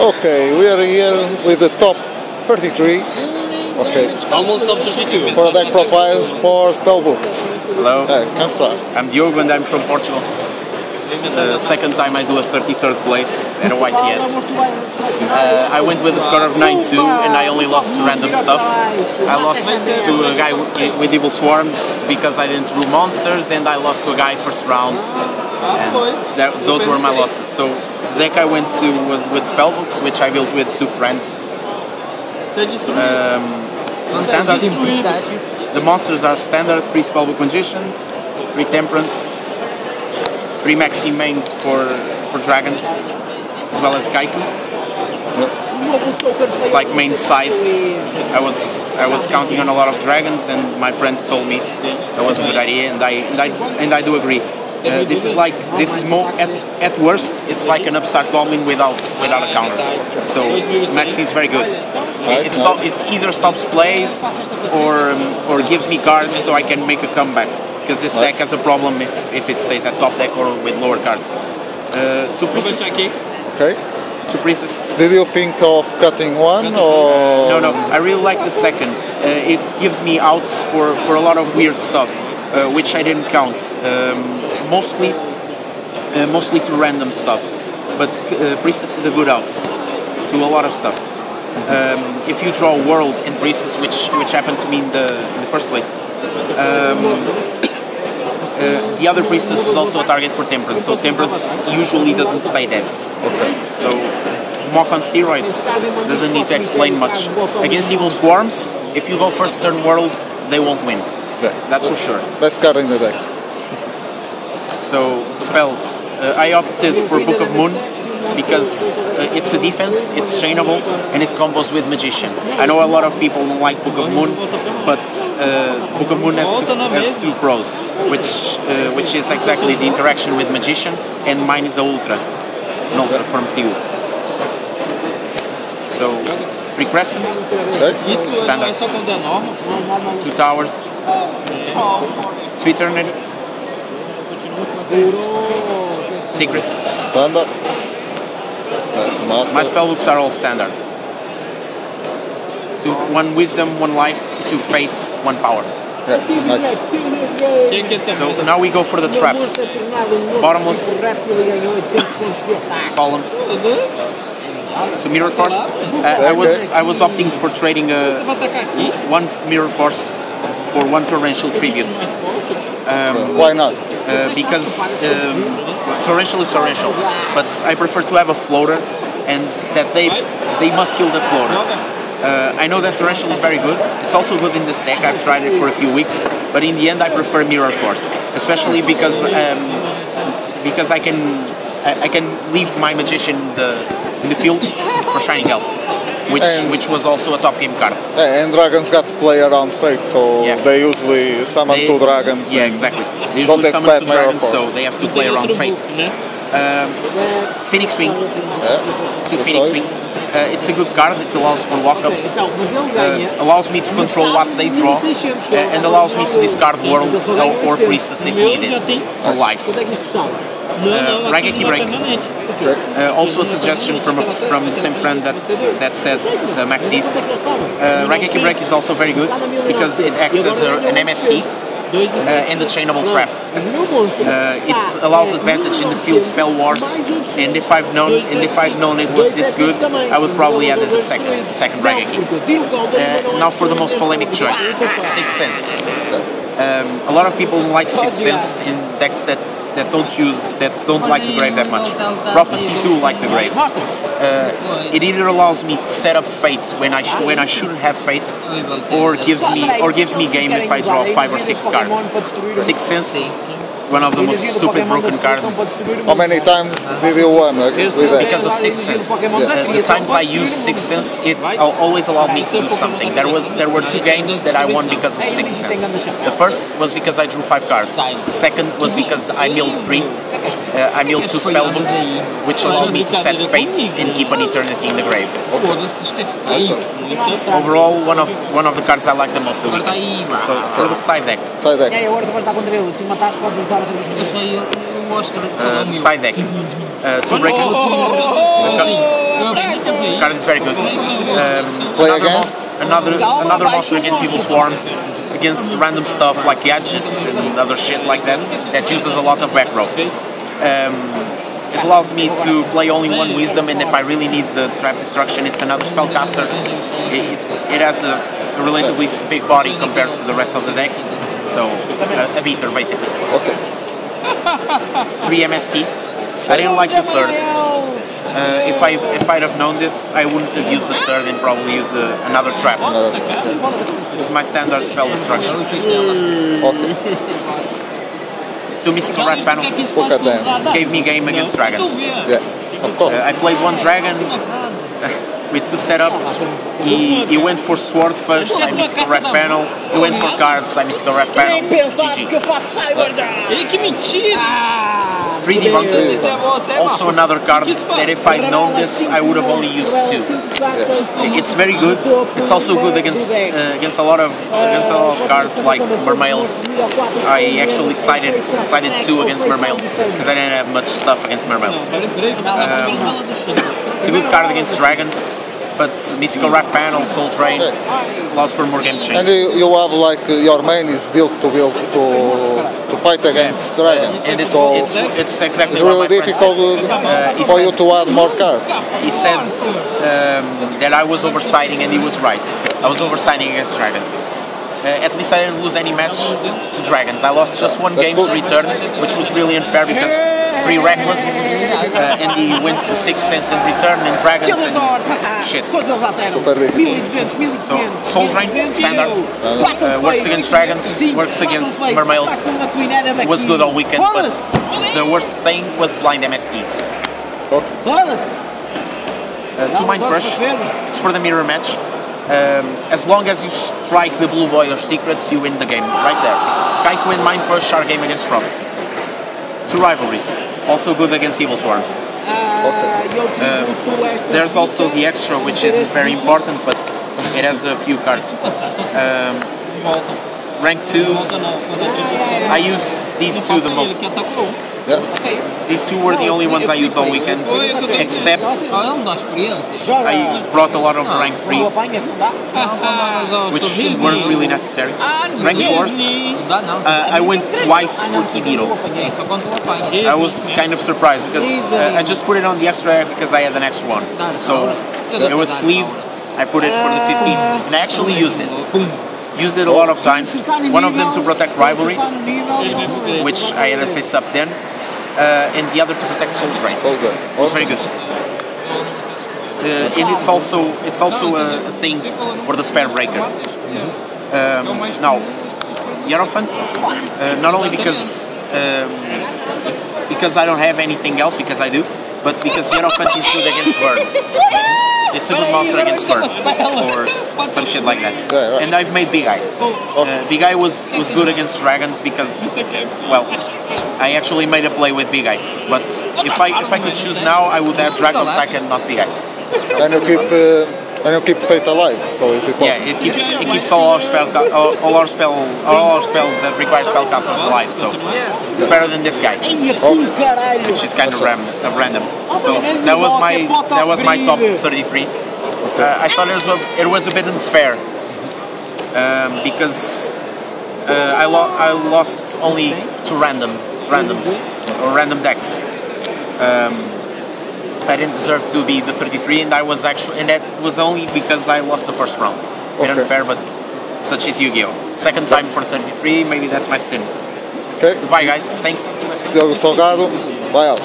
Okay, we are here with the top 33. Okay. Almost up to 52. For deck profiles for Spellbooks. Hello. Can start. I'm Diogo and I'm from Portugal. Second time I do a 33rd place at a YCS. I went with a score of 9-2 and I only lost random stuff. I lost to a guy with Evil Swarms because I didn't rule monsters, and I lost to a guy first round. And those were my losses. So the deck I went to was with Spellbooks, which I built with 2 friends. Standard. The monsters are standard: 3 Spellbook Magicians, 3 Temperance, 3 Maxi main for dragons, as well as Kaiku. It's like main side. I was counting on a lot of dragons, and my friends told me that was a good idea, and I do agree. This is more at worst. It's like an upstart goblin without a counter. So Maxi is very good. It either stops plays or gives me cards so I can make a comeback. Because this deck has a problem if it stays at top deck or with lower cards. 2 priestess. Okay. 2 priestess. Did you think of cutting one or? No. I really like the second. It gives me outs for a lot of weird stuff, which I didn't count. Mostly to random stuff. But priestess is a good out to a lot of stuff. If you draw World and Priestess, which happened to me in the first place, the other Priestess is also a target for Temperance, so Temperance usually doesn't stay dead. Okay. So Mock on steroids doesn't need to explain much. Against Evil Swarms, if you go first turn World, they won't win. Yeah. That's for sure. Best card in the deck. So spells, I opted for Book of Moon, because it's a defense, it's chainable, and it combos with Magician. I know a lot of people don't like Book of Moon, but Book of Moon has 2 pros, which is exactly the interaction with Magician, and mine is an Ultra from TU. So 3 Crescents, standard, 2 Towers, 2 Eternity, Secrets. Standard. My spellbooks are all standard. 1 Wisdom, 1 Life, 2 Fates, 1 Power. Yeah, nice. So now we go for the traps. Bottomless, Solemn, 2 Mirror Force. I was opting for trading 1 Mirror Force for 1 Torrential Tribute. Why not? Because Torrential is Torrential, but I prefer to have a floater, and that they must kill the floater. I know that Torrential is very good. It's also good in this deck. I've tried it for a few weeks, but in the end I prefer Mirror Force, especially because I can leave my Magician in the field for Shining Elf, which was also a top game card. And dragons got to play around Fate, so they usually summon 2 dragons. Yeah, exactly. They usually summon 2 dragons, so they have to play around Fate. Phoenix Wing, 2 Phoenix Wing. It's a good card. It allows for lockups, allows me to control what they draw, and allows me to discard World or Priestess if needed for life. Rageki Break. Also a suggestion from the same friend that said the Maxis. Rageki Break is also very good because it acts as an MST and the chainable trap. It allows advantage in the field spell wars, and if I'd known it was this good, I would probably add the second Rageki. Now for the most polemic choice, Sixth Sense. A lot of people don't like Sixth Sense in decks that don't like the grave that much. Prophecy do like the grave. It either allows me to set up Fate when I shouldn't have Fate, or gives me game if I draw 5 or 6 cards. Sixth Sense, one of the most stupid broken cards. How many times did you win with that? Because of Sixth Sense. The times I use Sixth Sense, it always allowed me to do something. There were 2 games that I won because of Sixth Sense. The first was because I drew 5 cards. The second was because I milled 3. I milled 2 Spellbooks, which allowed me to set Fate and keep an Eternity in the grave. Overall, one of the cards I like the most. So for the side deck. Side deck. 2 Breakers. The card is very good. Play against? Another monster against Evil Swarms, against random stuff like gadgets and other shit like that, that uses a lot of back row. It allows me to play only one wisdom, and if I really need the trap destruction, it's another spellcaster. It has a relatively big body compared to the rest of the deck, so a beater basically. Okay. 3 MST. I didn't like the third. If I'd have known this, I wouldn't have used the third and probably used another trap. This is my standard spell destruction. Okay. So Mystical Rat Panel gave me game against dragons. Yeah, of course. I played one dragon with 2 setup. He went for sword first, I Mystical Rat Panel. He went for cards, I Mystical Rat Panel. GG. 3D monsters. Also another card that if I'd known this, I would have only used 2. It's very good. It's also good against a lot of cards like Mermails. I actually sided 2 against Mermails because I didn't have much stuff against Mermails. It's a good card against dragons, but Mystical Rat Panel, Soul Drain allows for more game change. And you have like your main is built to fight against dragons. And it's exactly it's really difficult for you to add more cards. He said that I was oversiding, and he was right. I was oversiding against dragons. At least I didn't lose any match to dragons. I lost just one game to return, which was really unfair because 3 reckless, and he went to 6 instant return and dragons and shit. So Soul Drain, standard, works against dragons, works against Mermails. Was good all weekend, but the worst thing was blind MSTs. 2 Mind Crush. It's for the mirror match. As long as you strike the blue boy or secrets, you win the game, right there. Kaiku and Mind Crush are game against Prophecy. 2 rivalries, also good against Evil Swarms. There's also the extra, which isn't very important, but it has a few cards. Rank 2s, I use these 2 the most. These 2 were the only ones I used all weekend, except I brought a lot of rank 3s, which weren't really necessary. Rank 4s, I went twice for Kibiro. I was kind of surprised because I just put it on the extra deck because I had an extra one. So it was sleeved, I put it for the 15, and I actually used it. Used it a lot of times. One of them to protect Rivalry, which I had a face up then. And the other to protect Soul Drain. It was very good. And it's also a thing for the Spare Breaker. Now, Hierophant, not only because I don't have anything else, because I do, but because Hierophant is good against Burn. It's a good monster against Burn, or some shit like that. And I've made Big Eye. Big Eye was good against dragons because, well, I actually made a play with Big Eye. But if I could choose now, I would have Dragon Sack and not Big Eye. And you keep Fate alive, so is it possible? Yeah, it keeps all our spells that require spellcasters alive. So it's better than this guy, which is kind of random. So that was my top 33. I thought it was a bit unfair because I lost only to randoms or random decks. I didn't deserve to be the 33, and that was only because I lost the first round. A bit unfair, but such is Yu-Gi-Oh! Second time for 33, maybe that's my sin. Okay. Goodbye, guys. Thanks. Diogo Salgado, bye out.